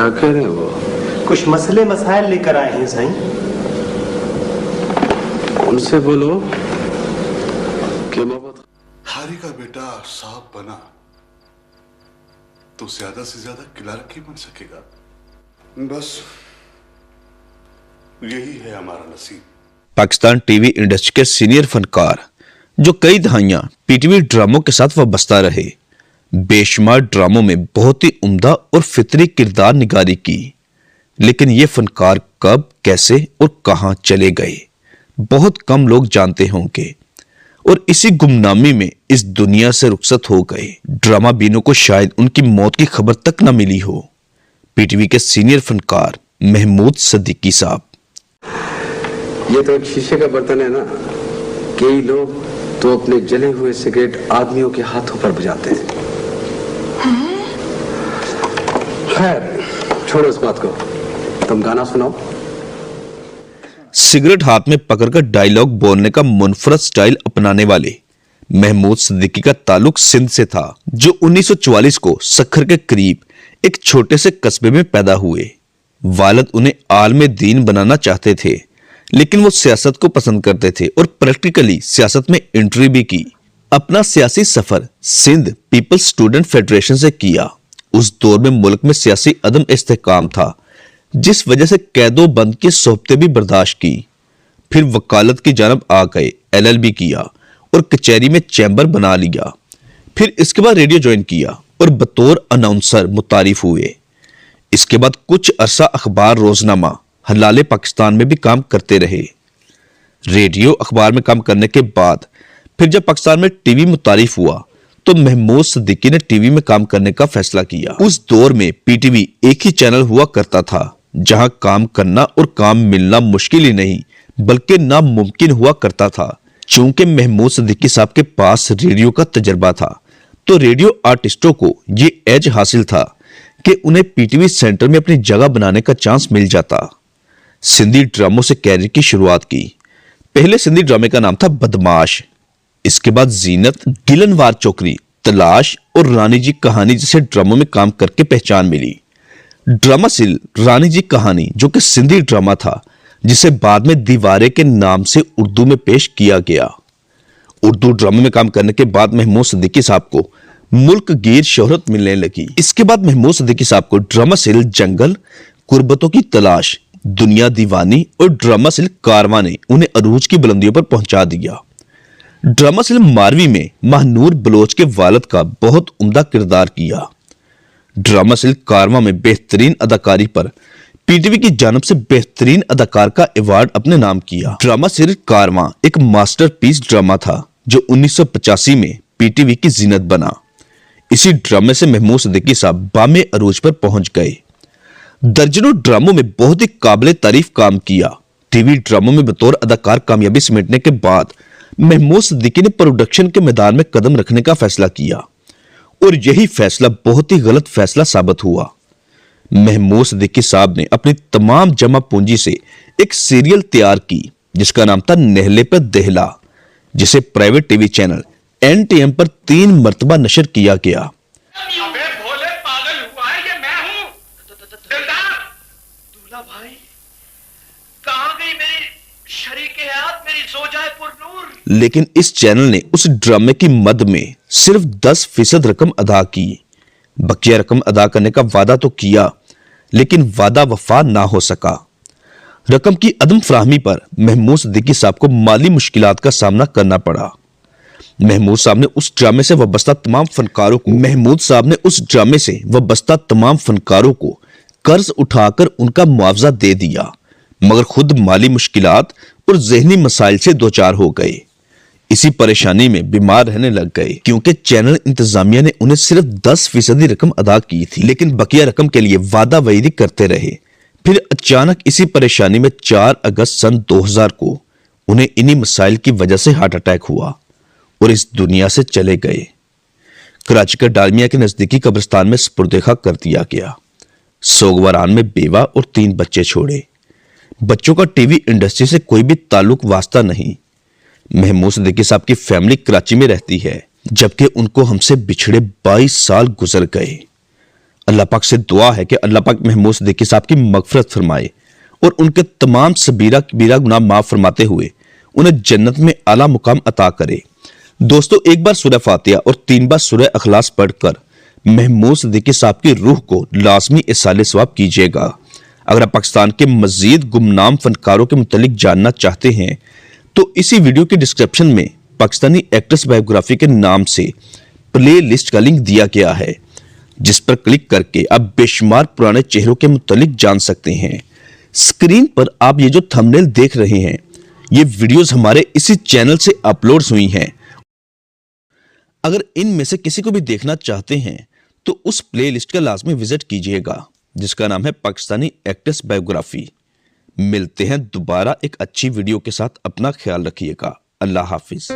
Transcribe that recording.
क्या कह रहे हैं वो? कुछ मसले मसाइल लेकर आए हैं साईं। उनसे बोलो कि मोहब्बत। हारी का बेटा साहब बना तो ज्यादा से ज्यादा क्लर्क ही बन सकेगा। बस यही है हमारा नसीब। पाकिस्तान टीवी इंडस्ट्री के सीनियर फनकार जो कई दहाइयां पीटीवी ड्रामों के साथ वाबस्ता रहे, बेशुमार ड्रामों में बहुत ही उम्दा और फितरी किरदार निगारी की, लेकिन ये फनकार कब, कैसे और कहां चले गए बहुत कम लोग जानते होंगे और इसी गुमनामी में इस दुनिया से रुखसत हो गए। ड्रामा बीनों को शायद उनकी मौत की खबर तक न मिली हो। पीटीवी के सीनियर फनकार महमूद सदीकी साहब। ये तो एक शीशे का बर्तन है ना। कई लोग तो अपने जले हुए सिगरेट आदमियों के हाथों पर बुझाते हैं। खैर छोड़ो इस बात को, तुम गाना सुनाओ। सिगरेट हाथ में पकड़कर डायलॉग बोलने का मुनफरद स्टाइल अपनाने वाले महमूद सदीकी का ताल्लुक सिंध से था, जो 1944 को सक्खर के करीब एक छोटे से कस्बे में पैदा हुए। वालिद उन्हें आलमे दीन बनाना चाहते थे, लेकिन वो सियासत को पसंद करते थे और प्रैक्टिकली सियासत में एंट्री भी की। अपना सियासी सफर सिंध पीपल्स स्टूडेंट फेडरेशन से किया। उस दौर में मुल्क में सियासी अदम इस्तेहकाम था, जिस वजह से कैदो बंद की सोबतें भी बर्दाश्त की। फिर वकालत की जानब आ गए, एलएलबी किया और कचहरी में चैम्बर बना लिया। फिर इसके बाद रेडियो ज्वाइन किया और बतौर अनाउंसर मुतारिफ हुए। इसके बाद कुछ अरसा अखबार रोजनामा हलाले पाकिस्तान में भी काम करते रहे। रेडियो अखबार में काम करने के बाद फिर जब पाकिस्तान में टीवी मुतारिफ हुआ तो महमूद सदीकी ने टीवी में काम करने का फैसला किया। उस दौर में पीटीवी एक ही चैनल हुआ करता था, जहां काम करना और काम मिलना मुश्किल ही नहीं बल्कि नामुमकिन हुआ करता था। चूंकि महमूद सदीकी साहब के पास रेडियो का तजर्बा था, तो रेडियो आर्टिस्टों को ये एज हासिल था कि उन्हें पीटीवी सेंटर में अपनी जगह बनाने का चांस मिल जाता। सिंधी ड्रामों से कैरियर की शुरुआत की। पहले सिंधी ड्रामे का नाम था बदमाश, इसके बाद जीनत, गिलनवार चौकरी, तलाश और रानी जी कहानी जैसे ड्रामों में काम करके पहचान मिली। ड्रामा सिल रानी जी कहानी, जो कि सिंधी ड्रामा था, जिसे बाद में दीवारे के नाम से उर्दू में पेश किया गया। उर्दू ड्रामे में काम करने के बाद महमूद सदीकी साहब को मुल्क गिर शोहरत मिलने लगी। इसके बाद महमूद सदीकी साहब को ड्रामा सिल जंगल, कुर्बतों की तलाश, दुनिया दीवानी और ड्रामा सिल कारवां ने उन्हें अरूज की बुलंदियों पर पहुंचा दिया। ड्रामा सिल मारवी में महानूर बलोच के वालिद का बहुत उम्दा किरदार किया। ड्रामा सिल कारवां में बेहतरीन अदाकारी पर पीटीवी की जानब से बेहतरीन अदाकार का अवार्ड अपने नाम किया। ड्रामा सिल कारवां एक मास्टरपीस ड्रामा था जो 1985 में पीटीवी की जीनत बना। इसी ड्रामे से महमूद सदीकी साहब बामे अरूज पर पहुंच गए। दर्जनों ड्रामों में बहुत ही काबिल तारीफ काम किया। टीवी ड्रामों में बतौर अदाकार कामयाबी समेटने के बाद महमूद सदीकी ने प्रोडक्शन के मैदान में कदम रखने का फैसला किया और यही फैसला बहुत ही गलत फैसला साबित हुआ। महमूद सदीकी साहब ने अपनी तमाम जमा पूंजी से एक सीरियल तैयार की जिसका नाम था नहले पर दहला, जिसे प्राइवेट टीवी चैनल एनटीएम पर 3 मरतबा नशर किया गया। लेकिन इस चैनल ने उस ड्रामे की मद में सिर्फ 10% रकम अदा की। बकिया रकम अदा करने का वादा तो किया, लेकिन वादा वफा ना हो सका। रकम की अदम फराहमी पर महमूद सदीकी साहब को माली मुश्किलात का सामना करना पड़ा। महमूद साहब ने उस ड्रामे से वाबस्ता तमाम फनकारों को कर्ज उठाकर उनका मुआवजा दे दिया, मगर खुद माली मुश्किलात और ज़हनी मसाइल से दो चार हो गए। इसी परेशानी में बीमार रहने लग गए, क्योंकि चैनल इंतजामिया ने उन्हें सिर्फ 10% रकम अदा की थी, लेकिन बकिया रकम के लिए वादा वईदी करते रहे। फिर अचानक इसी परेशानी में 4 अगस्त सन 2000 को उन्हें इन्हीं मसाइल की वजह से हार्ट अटैक हुआ और इस दुनिया से चले गए। कराची के डालमिया के नजदीकी कब्रिस्तान में सुपुर्द-ए-खाक कर दिया गया। सोगवारान में बेवा और 3 बच्चे छोड़े। बच्चों का टीवी इंडस्ट्री से कोई भी ताल्लुक वास्ता नहीं। महमूद सदीकी साहब की फैमिली कराची में रहती है, जबकि उनको हमसे बिछड़े 22 साल गुजर गए। अल्लाह पाक से दुआ है कि अल्लाह पाक महमूद सिद्दीकी साहब की मगफरत फरमाए और उनके तमाम सबीरा कबीरा गुनाह माफ फरमाते हुए उन्हें जन्नत में आला मुकाम अता करे। दोस्तों, एक बार सूरह फातिहा और 3 बार सूरह अखलास पढ़कर महमूद सिद्दीकी साहब की रूह को लाजमी इसाले सवाब कीजिएगा। अगर आप पाकिस्तान के मजीद गुमनाम फनकारों के मुतालिक जानना चाहते हैं तो इसी वीडियो के डिस्क्रिप्शन में पाकिस्तानी एक्ट्रेस बायोग्राफी के नाम से प्ले लिस्ट का लिंक दिया गया है, जिस पर क्लिक करके आप बेशुमार पुराने चेहरों के मुतालिक जान सकते हैं। स्क्रीन पर आप ये जो थंबनेल देख रहे हैं, ये वीडियोस हमारे इसी चैनल से अपलोड हुई हैं। अगर इनमें से किसी को भी देखना चाहते हैं तो उस प्ले लिस्ट का लाजमी विजिट कीजिएगा, जिसका नाम है पाकिस्तानी एक्ट्रेस बायोग्राफी। मिलते हैं दोबारा एक अच्छी वीडियो के साथ। अपना ख्याल रखिएगा। अल्लाह हाफिज।